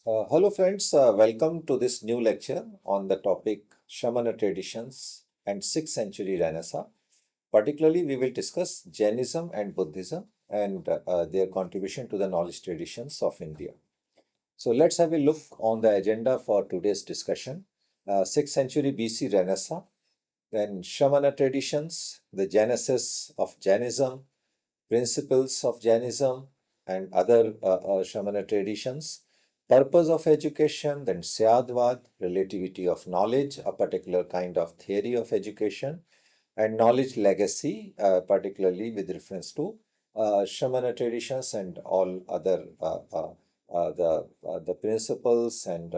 Hello friends, welcome to this new lecture on the topic Sramana traditions and 6th century Renaissance. Particularly, we will discuss Jainism and Buddhism and their contribution to the knowledge traditions of India. So let's have a look on the agenda for today's discussion. 6th century BC Renaissance, then Shramana traditions, the genesis of Jainism, principles of Jainism and other Shramana traditions, purpose of education, then Syadvada, relativity of knowledge, a particular kind of theory of education, and knowledge legacy, particularly with reference to Shramana traditions and all other the principles and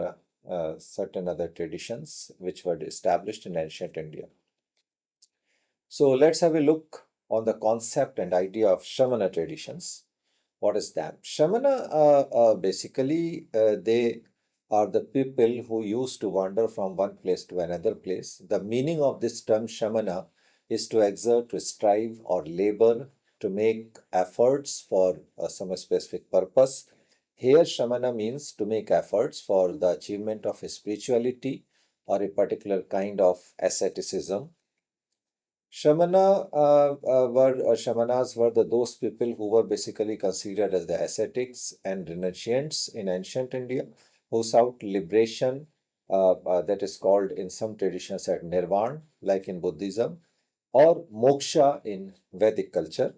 certain other traditions which were established in ancient India. So let's have a look on the concept and idea of Shramana traditions. What is that? Shramana, basically, they are the people who used to wander from one place to another place. The meaning of this term Shramana is to exert, to strive, or labor, to make efforts for some specific purpose. Here, Shramana means to make efforts for the achievement of a spirituality or a particular kind of asceticism. Shamanas were those people who were basically considered as the ascetics and renunciants in ancient India, who sought liberation, that is called in some traditions as nirvana, like in Buddhism, or moksha in Vedic culture.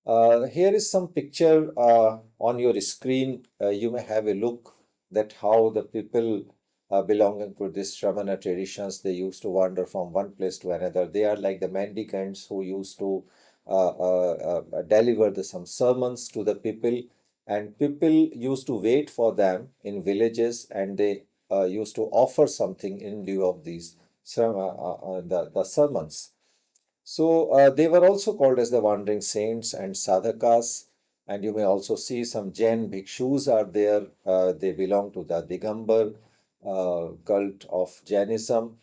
Here is some picture on your screen. You may have a look that how the people belonging to this Shramana traditions, they used to wander from one place to another. They are like the mendicants who used to deliver some sermons to the people, and people used to wait for them in villages, and they used to offer something in lieu of these the sermons. So they were also called as the wandering saints and sadhakas. And you may also see some Jain bhikshus are there. They belong to the Digambar cult of Jainism.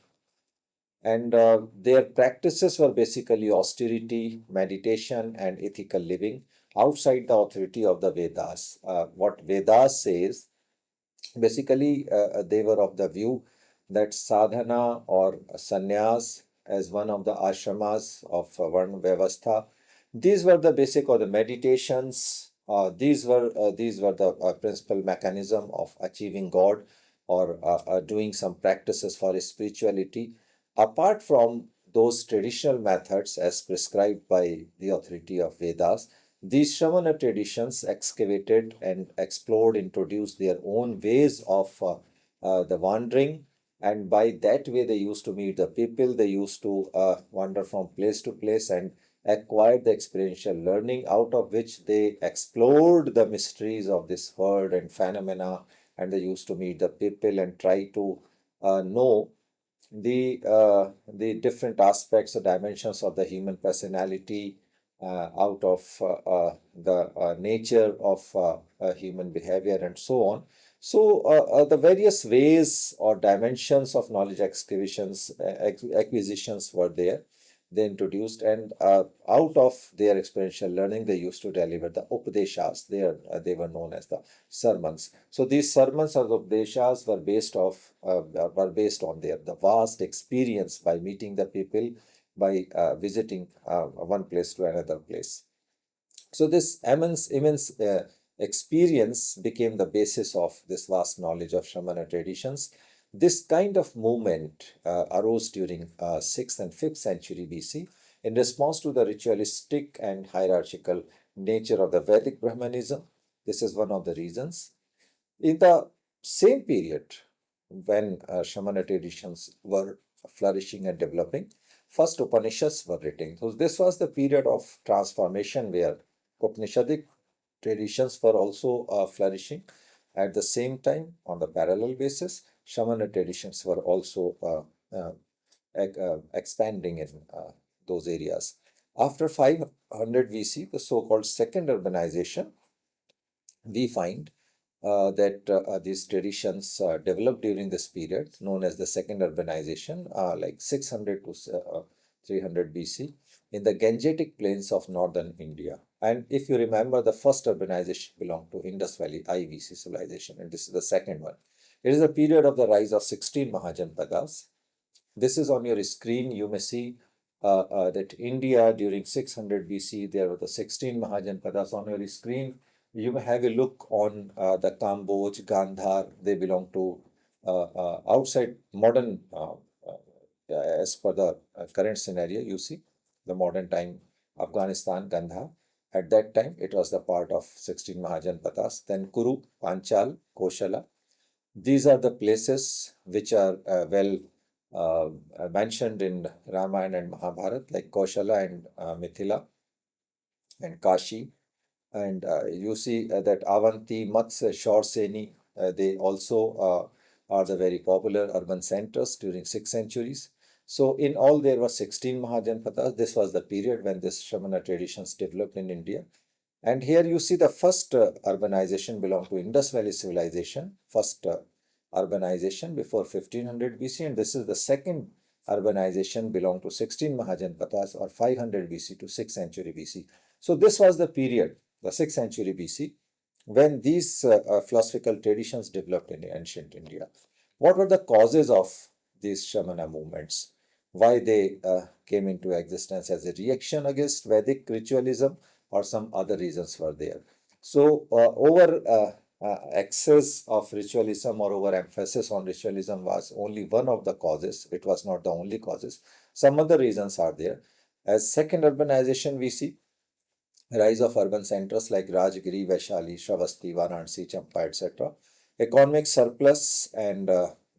And their practices were basically austerity, meditation, and ethical living outside the authority of the Vedas. What Vedas says, basically, they were of the view that sadhana or sannyas as one of the ashramas of Varna Vyavastha. These were the basic or the meditations. These were the principal mechanism of achieving God or doing some practices for spirituality. Apart from those traditional methods as prescribed by the authority of Vedas, these Shravana traditions excavated and explored, introduced their own ways of the wandering, and by that way they used to meet the people. They used to wander from place to place and acquired the experiential learning, out of which they explored the mysteries of this world and phenomena, and they used to meet the people and try to know the different aspects or dimensions of the human personality out of the nature of human behavior and so on. So the various ways or dimensions of knowledge excavations, acquisitions were there. They introduced, and out of their experiential learning, they used to deliver the Upadeshas. They were known as the sermons. So these sermons or the Upadeshas were based on their the vast experience by meeting the people, by visiting one place to another place. So this immense experience became the basis of this vast knowledge of Shramana traditions. This kind of movement arose during 6th and 5th century BC in response to the ritualistic and hierarchical nature of the Vedic Brahmanism. This is one of the reasons. In the same period, when Shramana traditions were flourishing and developing, first Upanishads were written. So this was the period of transformation where Upanishadic traditions were also flourishing. At the same time, on the parallel basis, Shramana traditions were also expanding in those areas. After 500 VC, the so-called second urbanization, we find that these traditions developed during this period, known as the second urbanization, like 600 to 300 BC. in the Gangetic plains of northern India. And if you remember, the first urbanization belonged to Indus Valley IVC civilization, and this is the second one. It is a period of the rise of 16 Mahajanpadas. This is on your screen. You may see that India during 600 BC, there were the 16 Mahajanpadas on your screen. You may have a look on the Kamboj, Gandhar. They belong to outside modern, as per the current scenario, you see the modern time Afghanistan, Gandhar. At that time, it was the part of 16 Mahajanpadas. Then Kuru, Panchal, Koshala. These are the places which are mentioned in Ramayana and Mahabharata, like Koshala and Mithila and Kashi. And you see that Avanti, Matsya, Shorseni, they also are the very popular urban centers during 6 centuries. So in all, there were 16 Mahajanpadas. This was the period when this Shramana traditions developed in India. And here you see the first urbanization belonged to Indus Valley civilization, first urbanization before 1500 BC, and this is the second urbanization belonged to 16 Mahajanpadas or 500 BC to 6th century BC. So this was the period, the 6th century BC, when these philosophical traditions developed in ancient India. What were the causes of these Shamana movements? Why they came into existence, as a reaction against Vedic ritualism, or some other reasons were there? So over excess of ritualism or over emphasis on ritualism was only one of the causes. It was not the only causes. Some other reasons are there. As second urbanization, we see rise of urban centers like Rajgiri, Vaishali, Shravasti, Varanasi, Champa, etc. Economic surplus and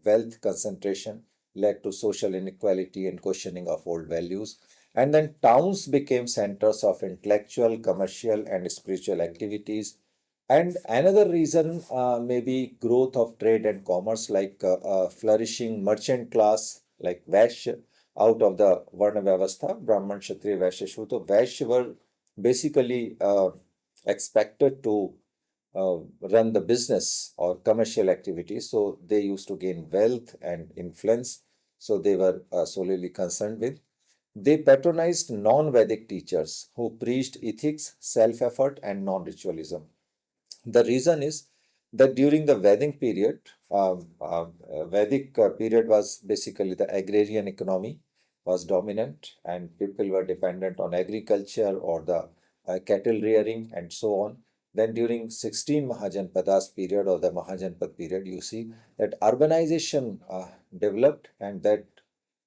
wealth concentration led to social inequality and questioning of old values. And then towns became centers of intellectual, commercial, and spiritual activities. And another reason may be growth of trade and commerce, like flourishing merchant class, like Vaishya, out of the Varna Vyavastha, Brahman, Kshatriya, Vaishya, Shudra. Vaishya were basically expected to run the business or commercial activities. So they used to gain wealth and influence. So they were solely concerned with. They patronized non-Vedic teachers who preached ethics, self-effort, and non-ritualism. The reason is that during the Vedic period was basically the agrarian economy was dominant, and people were dependent on agriculture or the cattle rearing and so on. Then during 16 Mahajanpadas period or the Mahajanpad period, you see that urbanization developed, and that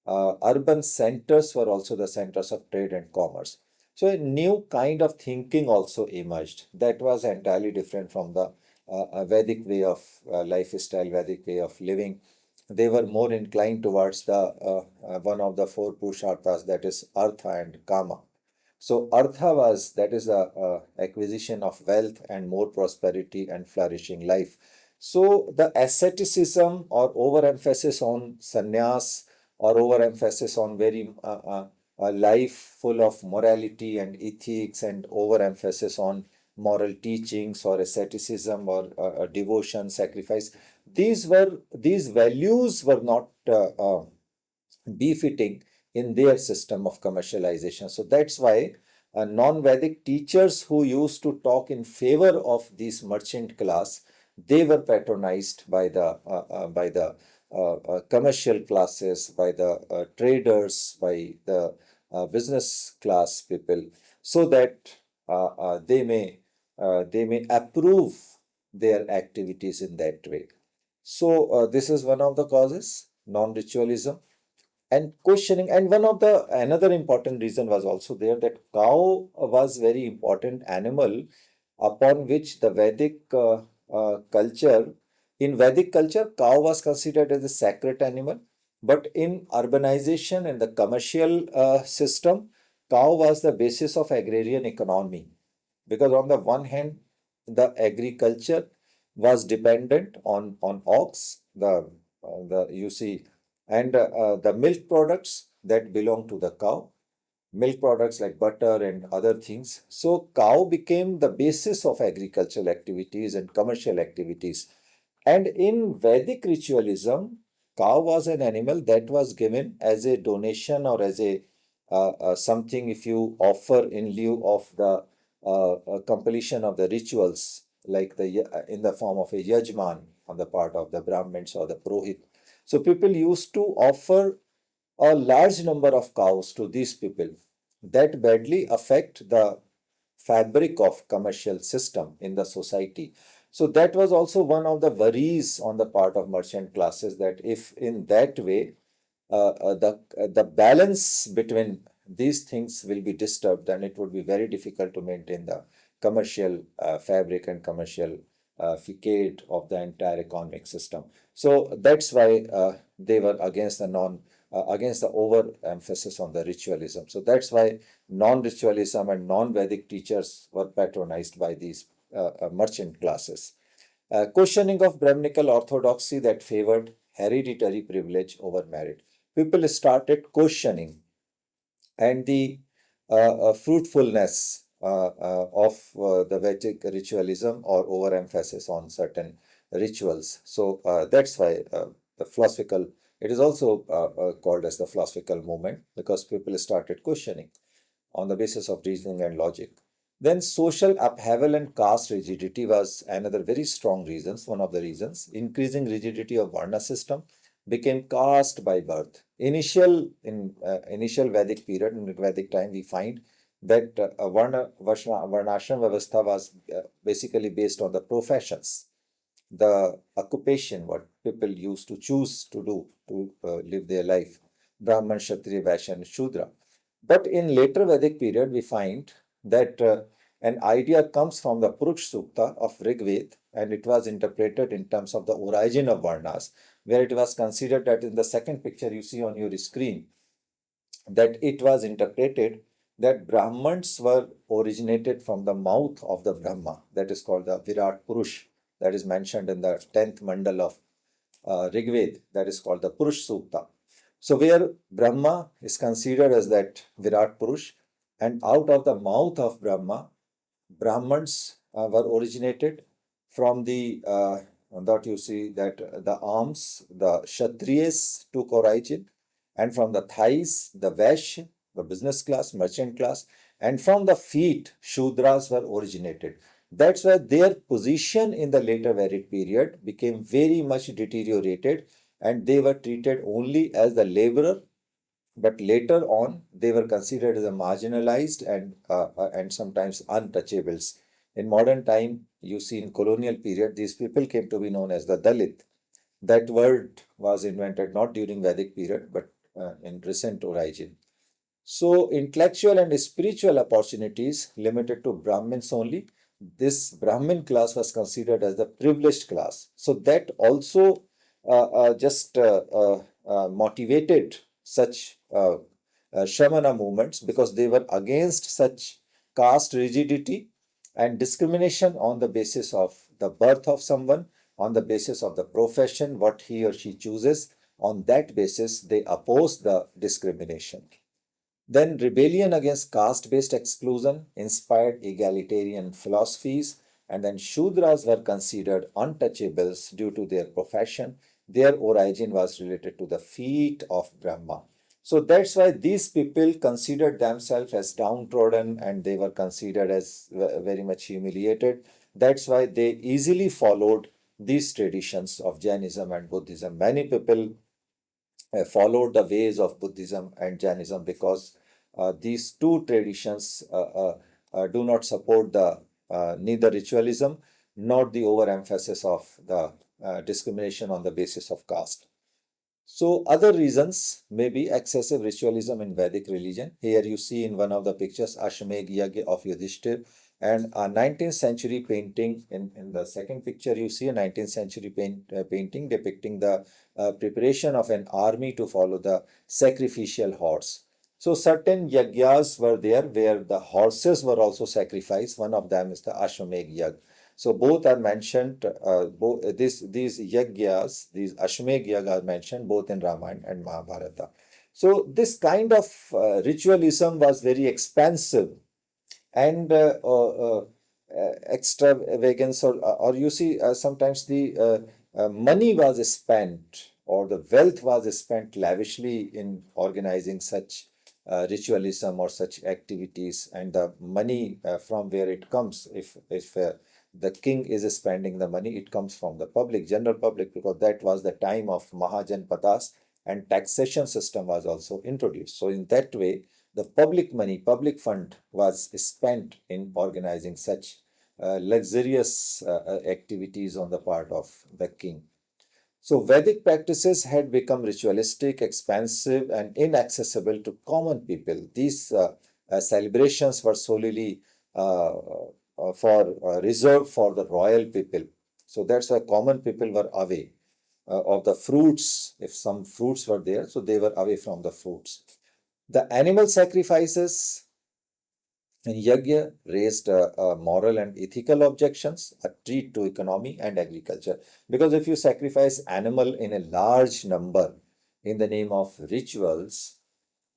urban centers were also the centers of trade and commerce. So a new kind of thinking also emerged that was entirely different from the Vedic way of lifestyle, Vedic way of living. They were more inclined towards the one of the four Purusharthas, that is Artha and Kama. So Artha was, that is the acquisition of wealth and more prosperity and flourishing life. So the asceticism or overemphasis on sannyas or overemphasis on very a life full of morality and ethics and overemphasis on moral teachings or asceticism or devotion, sacrifice. These values were not befitting in their system of commercialization. So that's why non-Vedic teachers who used to talk in favor of this merchant class, they were patronized by the commercial classes, by the traders, by the business class people, so that they may approve their activities in that way. So this is one of the causes, non-ritualism and questioning. And one of the another important reason was also there, that cow was very important animal upon which the Vedic culture, in Vedic culture, cow was considered as a sacred animal. But in urbanization and the commercial system, cow was the basis of agrarian economy. Because on the one hand, the agriculture was dependent on ox, the you see, and the milk products that belong to the cow, milk products like butter and other things. So cow became the basis of agricultural activities and commercial activities. And in Vedic ritualism, cow was an animal that was given as a donation or as a something if you offer in lieu of the completion of the rituals, like in the form of a yajman on the part of the Brahmins or the Purohit. So people used to offer a large number of cows to these people that badly affect the fabric of commercial system in the society. So that was also one of the worries on the part of merchant classes, that if in that way the balance between these things will be disturbed, then it would be very difficult to maintain the commercial fabric and commercial facade of the entire economic system. So that's why they were against the against the overemphasis on the ritualism. So that's why non-ritualism and non-Vedic teachers were patronized by these merchant classes. Questioning of Brahminical orthodoxy that favored hereditary privilege over merit. People started questioning, and the fruitfulness of the Vedic ritualism or overemphasis on certain rituals. So that's why the philosophical, it is also called as the philosophical movement, because people started questioning on the basis of reasoning and logic. Then social upheaval and caste rigidity was another very strong reasons, one of the reasons. Increasing rigidity of Varna system became caste by birth. Initial Vedic period, in Vedic time, we find that Varnashram Vyavastha was basically based on the professions, the occupation, what people used to choose to do to live their life, Brahman, Kshatriya, Vaishya, and Shudra. But in later Vedic period, we find that an idea comes from the Purush Sukta of Rig Veda, and it was interpreted in terms of the origin of Varnas, where it was considered that in the second picture you see on your screen, that it was interpreted that Brahmans were originated from the mouth of the Brahma, that is called the Virat Purush, that is mentioned in the 10th mandal of Rig Veda, that is called the Purush Sukta. So where Brahma is considered as that Virat Purush, and out of the mouth of Brahma, Brahmans were originated from that you see that the arms, the Kshatriyas took origin, and from the thighs, the Vaishya, the business class, merchant class, and from the feet, Shudras were originated. That's why their position in the later Vedic period became very much deteriorated, and they were treated only as the laborer, but later on they were considered as a marginalized and sometimes untouchables. In modern time, you see in colonial period, these people came to be known as the Dalit. That word was invented not during Vedic period, but in recent origin. So intellectual and spiritual opportunities limited to Brahmins only. This Brahmin class was considered as the privileged class. So that also just motivated such Sramana movements, because they were against such caste rigidity and discrimination on the basis of the birth of someone, on the basis of the profession, what he or she chooses. On that basis, they opposed the discrimination. Then rebellion against caste-based exclusion inspired egalitarian philosophies, and then Shudras were considered untouchables due to their profession. Their origin was related to the feet of Brahma. So that's why these people considered themselves as downtrodden, and they were considered as very much humiliated. That's why they easily followed these traditions of Jainism and Buddhism. Many people followed the ways of Buddhism and Jainism, because these two traditions do not support the neither ritualism nor the overemphasis of the discrimination on the basis of caste. So other reasons may be excessive ritualism in Vedic religion. Here you see in one of the pictures Ashwamedh Yagya of Yudhishthir, and a 19th century painting. In the second picture you see a 19th century painting depicting the preparation of an army to follow the sacrificial horse. So certain yagyas were there where the horses were also sacrificed. One of them is the Ashwamedh Yag. So both are mentioned, these yagyas, these Ashwamedh Yaga are mentioned both in Ramayana and Mahabharata. So this kind of ritualism was very expensive and extravagance, or you see sometimes the money was spent or the wealth was spent lavishly in organizing such ritualism or such activities, and the money from where it comes. If the king is spending the money, it comes from the public, general public, because that was the time of Mahajanpadas, and taxation system was also introduced. So in that way, the public money, public fund was spent in organizing such luxurious activities on the part of the king. So Vedic practices had become ritualistic, expensive, and inaccessible to common people. These celebrations were solely reserved for the royal people. So that's why common people were away of the fruits. If some fruits were there, so they were away from the fruits. The animal sacrifices and Yajna raised moral and ethical objections, a threat to economy and agriculture. Because if you sacrifice animal in a large number in the name of rituals,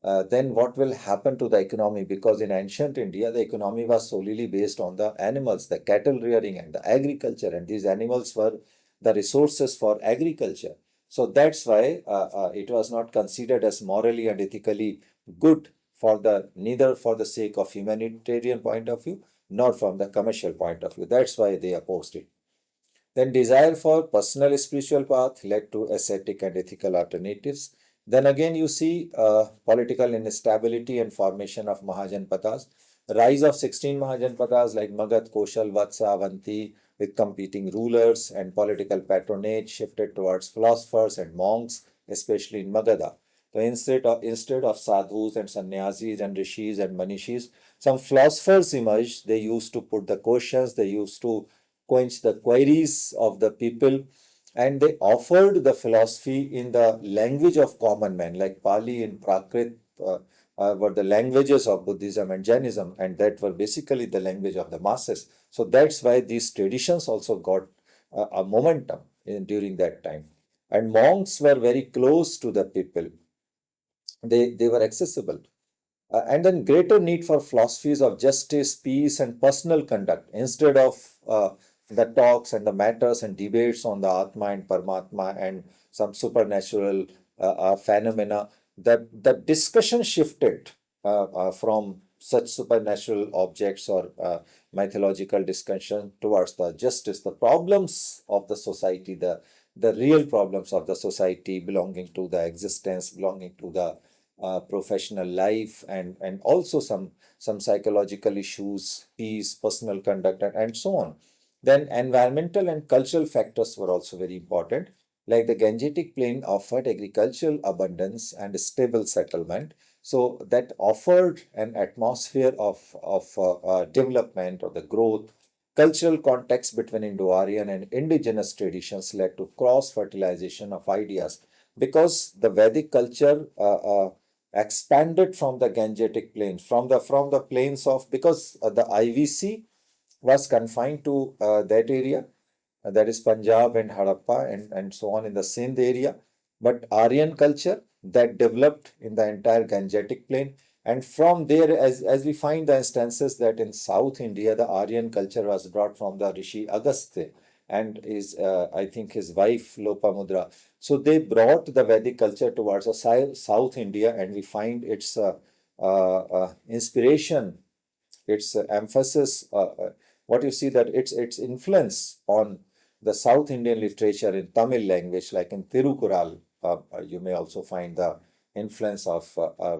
then what will happen to the economy? Because in ancient India, the economy was solely based on the animals, the cattle rearing and the agriculture, and these animals were the resources for agriculture. So that's why it was not considered as morally and ethically good for the neither for the sake of humanitarian point of view nor from the commercial point of view. That's why they opposed it. Then desire for personal spiritual path led to ascetic and ethical alternatives. Then again, you see political instability and formation of Mahajanpadas. Rise of 16 Mahajanpadas like Magad, Koshal, Vatsa, Avanti with competing rulers, and political patronage shifted towards philosophers and monks, especially in Magadha. So instead of sadhus and sannyasis and rishis and manishis, some philosophers emerged. They used to put the questions, they used to quench the queries of the people, and they offered the philosophy in the language of common men, like Pali and Prakrit were the languages of Buddhism and Jainism, and that were basically the language of the masses. So that's why these traditions also got a momentum during that time. And monks were very close to the people. They were accessible. And then greater need for philosophies of justice, peace, and personal conduct instead of the talks and the matters and debates on the Atma and Paramatma and some supernatural phenomena. The discussion shifted from such supernatural objects or mythological discussion towards the justice, the problems of the society, the real problems of the society belonging to the existence, belonging to the professional life, and also some psychological issues, peace, personal conduct, and so on. Then environmental and cultural factors were also very important. Like the Gangetic Plain offered agricultural abundance and stable settlement, so that offered an atmosphere of development or the growth. Cultural context between Indo-Aryan and indigenous traditions led to cross-fertilization of ideas, because the Vedic culture expanded from the Gangetic plains, from the plains of, because the IVC was confined to that area, that is Punjab and Harappa and so on in the Sindh area. But Aryan culture that developed in the entire Gangetic plain, and from there, as we find the instances that in South India, the Aryan culture was brought from the Rishi Agastya and his, I think his wife Lopamudra. So they brought the Vedic culture towards the South India, and we find its inspiration, its emphasis. What you see that its influence on the South Indian literature in Tamil language, like in Tirukural, you may also find the influence of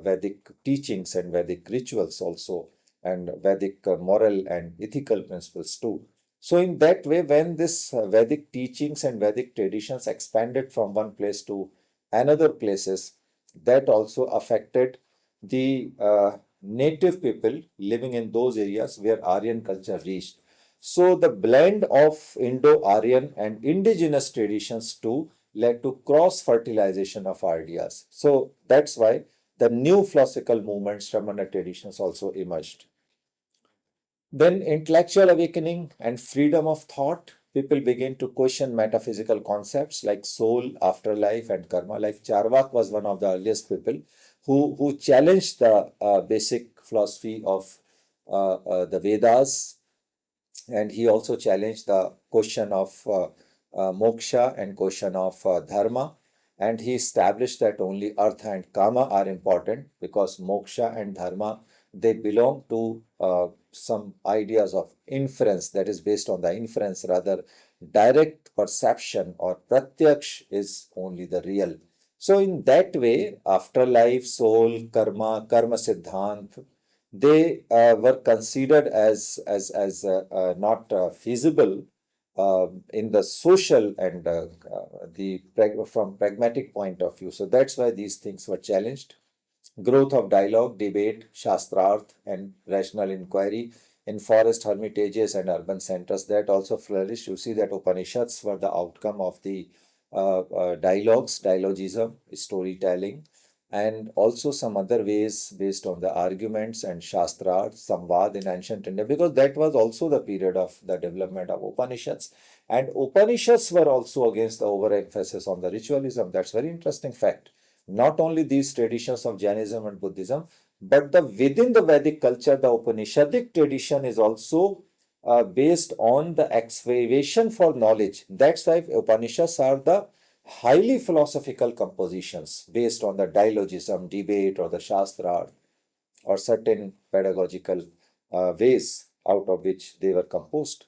Vedic teachings and Vedic rituals also, and Vedic moral and ethical principles too. So in that way, when this Vedic teachings and Vedic traditions expanded from one place to another places, that also affected the native people living in those areas where Aryan culture reached. So the blend of Indo-Aryan and indigenous traditions too led to cross-fertilization of ideas. So that's why the new philosophical movements, Sramana traditions also emerged. Then intellectual awakening and freedom of thought. People begin to question metaphysical concepts like soul, afterlife, and karma. Like Charvak was one of the earliest people who challenged the basic philosophy of the Vedas, and he also challenged the question of moksha and question of dharma. and he established that only artha and kama are important because moksha and dharma, they belong to some ideas of inference, that is based on the inference, rather direct perception or pratyaksh is only the real. So in that way, afterlife, soul, karma siddhant, they were considered as not feasible in the social and from pragmatic point of view. So that's why these things were challenged. Growth of dialogue, debate, shastrarth, and rational inquiry in forest hermitages and urban centers, that also flourished. You see that Upanishads were the outcome of the dialogism, storytelling, and also some other ways based on the arguments and shastra, samvad in ancient India, because that was also the period of the development of Upanishads. And Upanishads were also against the overemphasis on the ritualism. That's very interesting fact. Not only these traditions of Jainism and Buddhism, but within the Vedic culture, the Upanishadic tradition is also based on the excavation for knowledge. That's why Upanishads are the highly philosophical compositions based on the dialogism, debate, or the Shastra, or certain pedagogical ways out of which they were composed.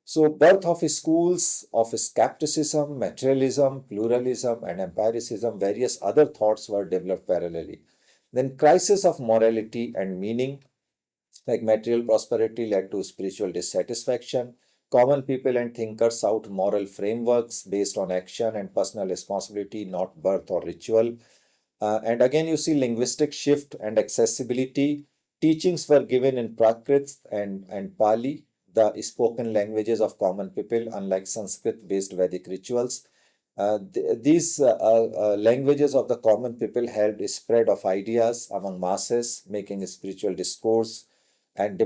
So, birth of schools of skepticism, materialism, pluralism, and empiricism, various other thoughts were developed parallelly. Then, crisis of morality and meaning, like material prosperity led to spiritual dissatisfaction. Common people and thinkers sought moral frameworks based on action and personal responsibility, not birth or ritual. And again, you see linguistic shift and accessibility. Teachings were given in Prakrit and Pali, the spoken languages of common people, unlike Sanskrit-based Vedic rituals. These languages of the common people helped spread of ideas among masses, making spiritual discourse and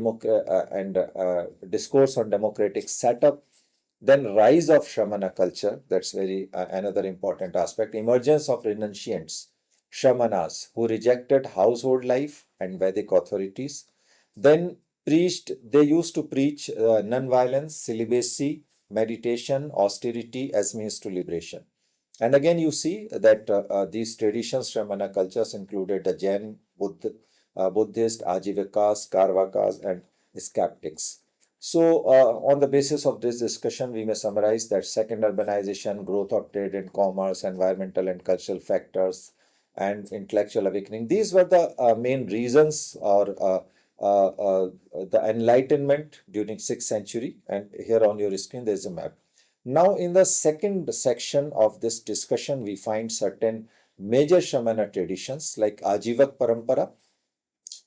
discourse on democratic setup. Then rise of Sramana culture, that's very another important aspect. Emergence of renunciants, Sramanas, who rejected household life and Vedic authorities. Then they used to preach non-violence, celibacy, meditation, austerity as means to liberation. And again, you see that these traditions, Sramana cultures, included the Jain, Buddhist, Ajivikas, Karvakas, and skeptics. So, on the basis of this discussion, we may summarize that second urbanization, growth of trade and commerce, environmental and cultural factors, and intellectual awakening. These were the main reasons or the enlightenment during 6th century. And here on your screen, there's a map. Now, in the second section of this discussion, we find certain major Shamana traditions like Ajivak Parampara.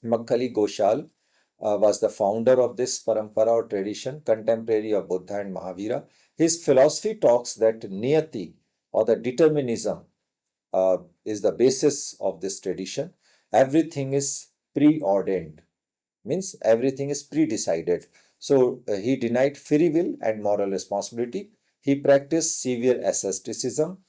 Makkali Ghoshal was the founder of this parampara or tradition, contemporary of Buddha and Mahavira. His philosophy talks that niyati or the determinism is the basis of this tradition. Everything is preordained, means everything is pre-decided. So he denied free will and moral responsibility. He practiced severe asceticism.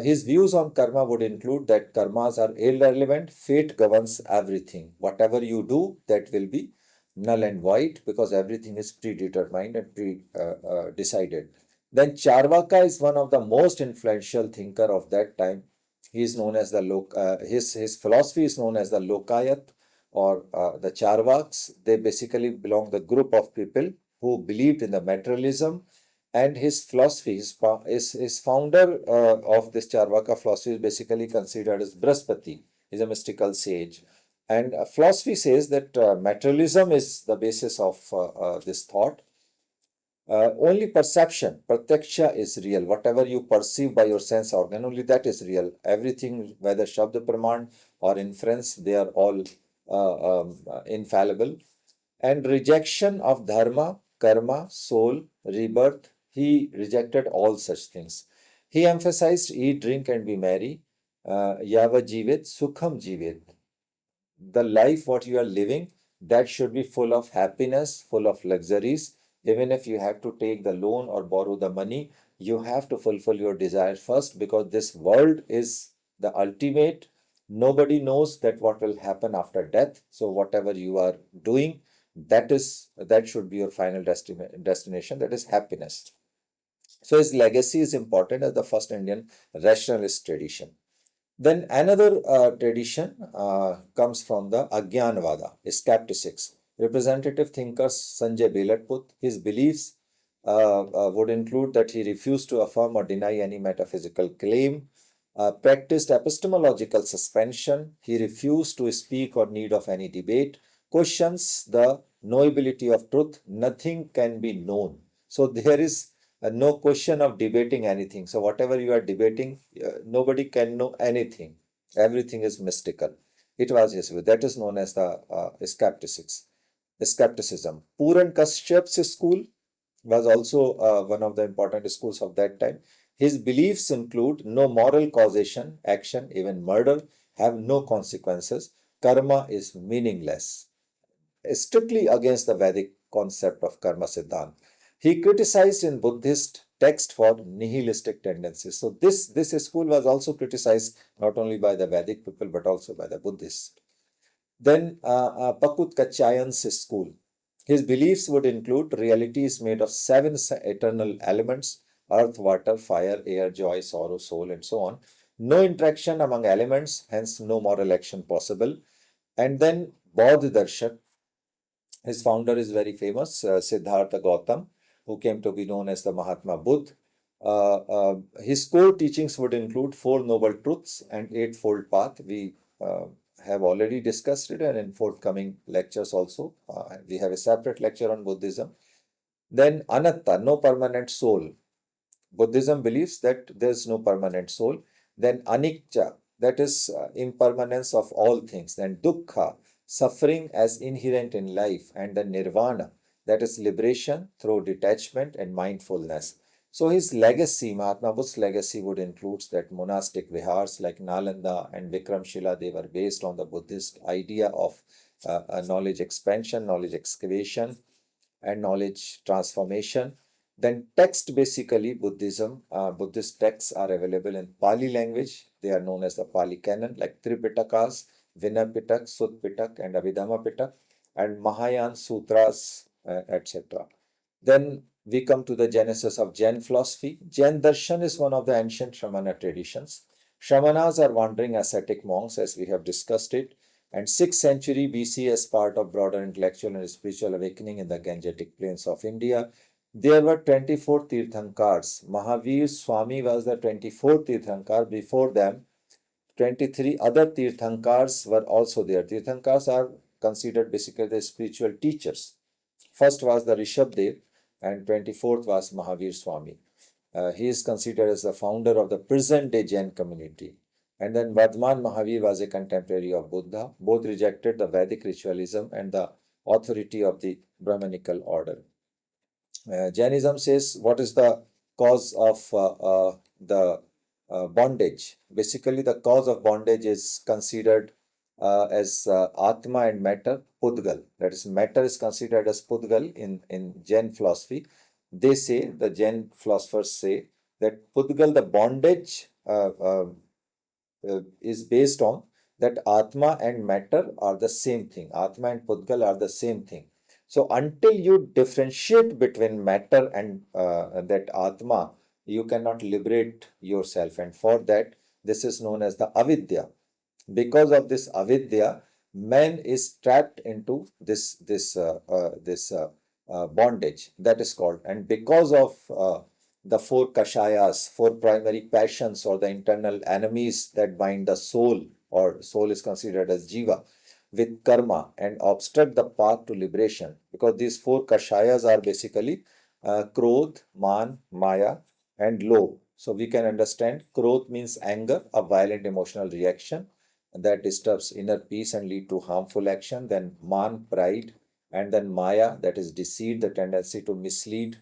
His views on karma would include that karmas are irrelevant, fate governs everything. Whatever you do, that will be null and void because everything is predetermined and pre-decided. Then Charvaka is one of the most influential thinker of that time. He is known as the his philosophy is known as the Lokayat or the Charvaks. They basically belong the group of people who believed in the materialism, and his philosophy, his founder of this Charvaka philosophy is basically considered as Brahaspati. He's a mystical sage. And philosophy says that materialism is the basis of this thought. Only perception, pratyaksha is real. Whatever you perceive by your sense organ, only that is real. Everything, whether Shabda Praman or inference, they are all infallible. And rejection of dharma, karma, soul, rebirth, he rejected all such things. He emphasized eat, drink, and be merry. Yava jivit, sukham jivit. The life what you are living, that should be full of happiness, full of luxuries. Even if you have to take the loan or borrow the money, you have to fulfill your desire first because this world is the ultimate. Nobody knows that what will happen after death. So whatever you are doing, that should be your final destination, that is happiness. So his legacy is important as the first Indian rationalist tradition. Then another tradition comes from the Agyanvada, skeptics. Representative thinker Sanjay Belatput, his beliefs would include that he refused to affirm or deny any metaphysical claim, practiced epistemological suspension, he refused to speak or need of any debate, questions the knowability of truth, nothing can be known. So there is no question of debating anything. So whatever you are debating, nobody can know anything. Everything is mystical. It was his view. That is known as the skepticism. Puran Kashyap's school was also one of the important schools of that time. His beliefs include no moral causation, action, even murder, have no consequences. Karma is meaningless, strictly against the Vedic concept of karma siddhant. He criticized in Buddhist text for nihilistic tendencies. So this school was also criticized not only by the Vedic people but also by the Buddhists. Then Pakut Kachayan's school. His beliefs would include reality is made of seven eternal elements: earth, water, fire, air, joy, sorrow, soul, and so on. No interaction among elements, hence no moral action possible. And then Bodh Darshan, his founder is very famous, Siddhartha Gautam, who came to be known as the Mahatma Buddha. His core teachings would include Four Noble Truths and Eightfold Path. We have already discussed it, and in forthcoming lectures also, we have a separate lecture on Buddhism. Then Anatta, no permanent soul. Buddhism believes that there is no permanent soul. Then Anicca, that is impermanence of all things. Then Dukkha, suffering as inherent in life. And then Nirvana, that is liberation through detachment and mindfulness. So his legacy, Mahatma Buddha's legacy, would include that monastic vihars like Nalanda and Vikramshila, they were based on the Buddhist idea of knowledge expansion, knowledge excavation, and knowledge transformation. Then text, basically Buddhism, Buddhist texts are available in Pali language. They are known as the Pali canon, like Tripitakas, Vinaya Pitak, Sutta Pitak, and Abhidhamma Pitak, and Mahayana Sutras, etc. Then we come to the genesis of Jain philosophy. Jain darshan is one of the ancient Sramana traditions. Shramanas are wandering ascetic monks, as we have discussed it, and 6th century BC, as part of broader intellectual and spiritual awakening in the Gangetic plains of India, there were 24 Tirthankars. Mahavir Swami was the 24th Tirthankar. Before them, 23 other Tirthankars were also there. Tirthankars are considered basically the spiritual teachers. First was the Rishabdev, and 24th was Mahavir Swami. He is considered as the founder of the present-day Jain community. And then Vardhman Mahavir was a contemporary of Buddha. Both rejected the Vedic ritualism and the authority of the Brahmanical order. Jainism says what is the cause of the bondage. Basically, the cause of bondage is considered as Atma and matter, Pudgal. That is, matter is considered as Pudgal in Jain philosophy. They say, the Jain philosophers say, that Pudgal, the bondage, is based on that Atma and matter are the same thing. Atma and Pudgal are the same thing. So until you differentiate between matter and that Atma, you cannot liberate yourself. And for that, this is known as the avidya. Because of this avidya, man is trapped into this bondage, that is called. And because of the four kashayas, four primary passions or the internal enemies that bind the soul, or soul is considered as jiva, with karma and obstruct the path to liberation. Because these four kashayas are basically krodh, man, maya, and lobh. So we can understand krodh means anger, a violent emotional reaction that disturbs inner peace and lead to harmful action. Then man, pride, and then maya, that is deceit, the tendency to mislead,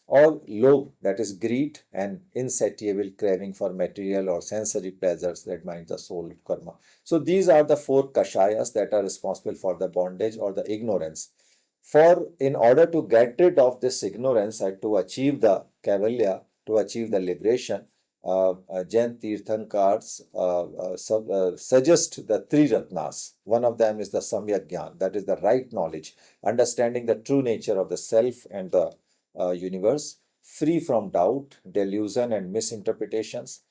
or lobh, that is greed and insatiable craving for material or sensory pleasures that bind the soul, karma. So these are the four kashayas that are responsible for the bondage or the ignorance. For in order to get rid of this ignorance and to achieve the kavalya, to achieve the liberation, Jain Tirthankars suggest the three ratnas. One of them is the Samyak Gyan, that is the right knowledge, understanding the true nature of the self and the universe. free from doubt, delusion, and misinterpretations.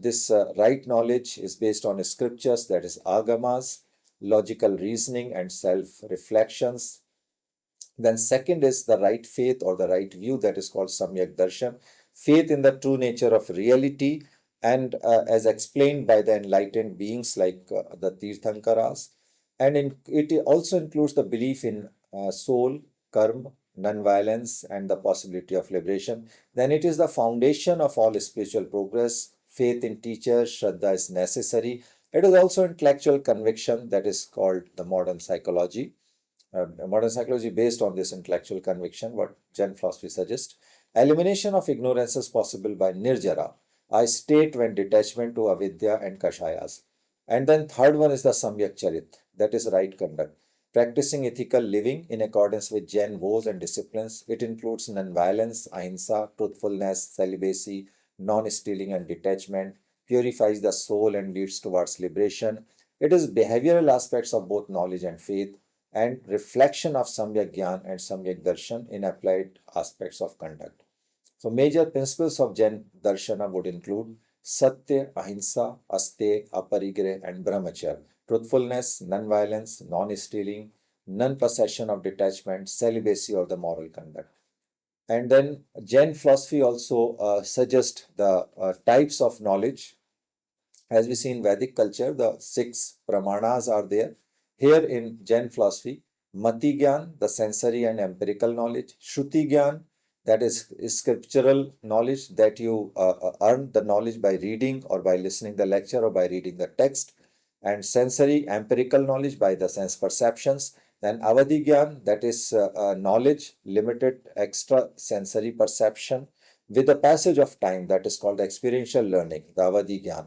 This right knowledge is based on scriptures, that is agamas, logical reasoning, and self-reflections. Then second is the right faith or the right view, that is called Samyak Darshan, faith in the true nature of reality, and as explained by the enlightened beings like the Tirthankaras. And it also includes the belief in soul, karma, non-violence, and the possibility of liberation. Then it is the foundation of all spiritual progress. Faith in teachers, Shraddha is necessary. It is also intellectual conviction, that is called the modern psychology based on this intellectual conviction, what Jain philosophy suggests. Elimination of ignorance is possible by nirjara, a state when detachment to avidya and kashayas. And then third one is the samyak charit, that is right conduct. Practicing ethical living in accordance with Jain vows and disciplines. It includes non-violence, ahimsa, truthfulness, celibacy, non-stealing, and detachment. Purifies the soul and leads towards liberation. It is behavioral aspects of both knowledge and faith, and reflection of Samyak Gyan and Samyak Darshan in applied aspects of conduct. So, major principles of Jain Darshana would include Satya, Ahimsa, Aste, Aparigraha, and Brahmacharya. Truthfulness, non-violence, non-stealing, non-possession of detachment, celibacy, or the moral conduct. And then Jain philosophy also suggests the types of knowledge. As we see in Vedic culture, the 6 pramanas are there. Here in Jain philosophy, Mati Gyan, the sensory and empirical knowledge, Shruti Gyan, that is scriptural knowledge, that you earn the knowledge by reading or by listening the lecture or by reading the text, and sensory empirical knowledge by the sense perceptions. Then Avadhi Gyan, that is knowledge, limited extra sensory perception with the passage of time, that is called experiential learning, the Avadhi Gyan,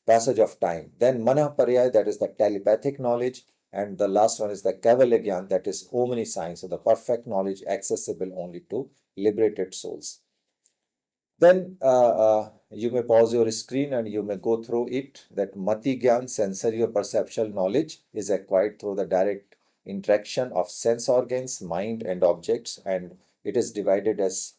passage of time. Then Manaparaya, that is the telepathic knowledge. And the last one is the Kaivalya Gyan, that is omniscience, so the perfect knowledge accessible only to liberated souls. Then you may pause your screen and you may go through it. That Mati Gyan, sensory or perceptual knowledge, is acquired through the direct interaction of sense organs, mind, and objects, and it is divided as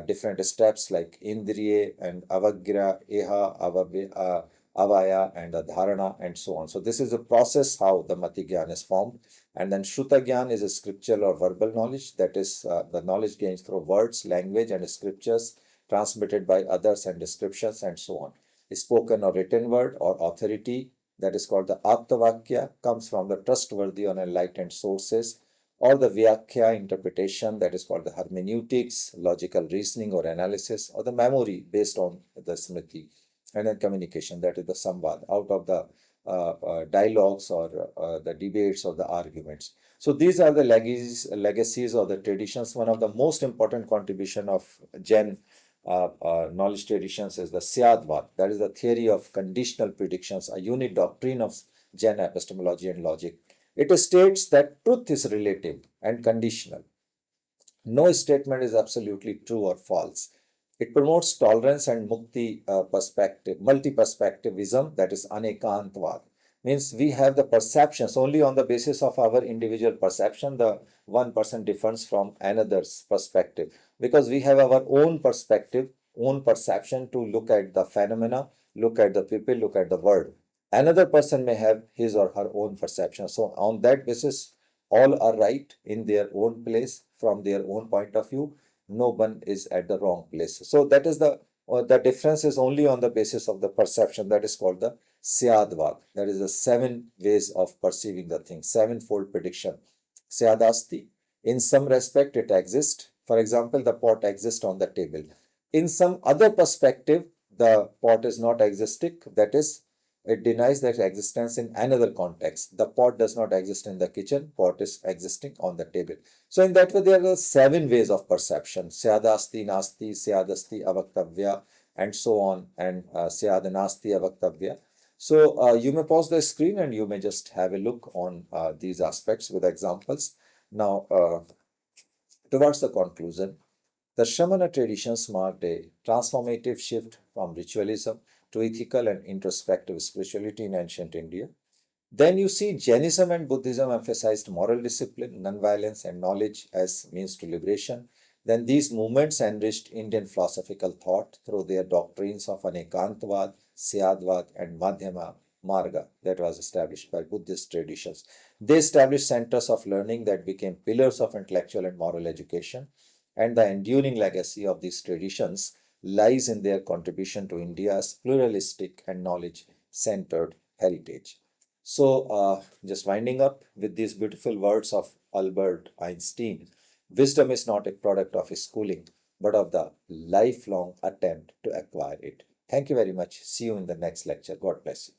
different steps like Indriya and Avagira, Eha, Avaya, and Dharana, and so on. So this is a process how the Mati Gyan is formed. And then Shruta Gyan is a scriptural or verbal knowledge, that is the knowledge gained through words, language, and scriptures transmitted by others and descriptions and so on. A spoken or written word or authority, that is called the Aptavakya, comes from the trustworthy or enlightened sources, or the Vyakhya interpretation, that is called the hermeneutics, logical reasoning or analysis, or the memory based on the Smriti. And then communication, that is the Samvad, out of the dialogues or the debates or the arguments. So these are the legacies or the traditions. One of the most important contribution of Jain knowledge traditions is the Syadvada, that is the theory of conditional predictions, a unit doctrine of Jain epistemology and logic. It states that truth is relative and conditional. No statement is absolutely true or false. It promotes tolerance and mukti perspective, multi-perspectivism, that is anekantvad. Means we have the perceptions only on the basis of our individual perception. The one person differs from another's perspective because we have our own perspective, own perception to look at the phenomena, look at the people, look at the world. Another person may have his or her own perception. So on that basis, all are right in their own place from their own point of view. No one is at the wrong place. So that is the difference is only on the basis of the perception. That is called the Syadvada. That is the 7 ways of perceiving the thing, 7-fold prediction. Syadasti. In some respect, it exists. For example, the pot exists on the table. In some other perspective, the pot is not existing. That is, it denies that existence in another context. The pot does not exist in the kitchen. Pot is existing on the table. So in that way, there are 7 ways of perception. Syadasti, Nasti, Syadasti, Avaktavya, and so on. And Syadanasti, Avaktavya. So you may pause the screen and you may just have a look on these aspects with examples. Now, towards the conclusion, the Sramana traditions marked a transformative shift from ritualism to ethical and introspective spirituality in ancient India. Then you see Jainism and Buddhism emphasized moral discipline, non-violence, and knowledge as means to liberation. Then these movements enriched Indian philosophical thought through their doctrines of Anekantvad, Syadvad, and Madhyama Marga that was established by Buddhist traditions. They established centers of learning that became pillars of intellectual and moral education, and the enduring legacy of these traditions lies in their contribution to India's pluralistic and knowledge centered heritage. So, just winding up with these beautiful words of Albert Einstein, wisdom is not a product of schooling, but of the lifelong attempt to acquire it. Thank you very much. See you in the next lecture. God bless you.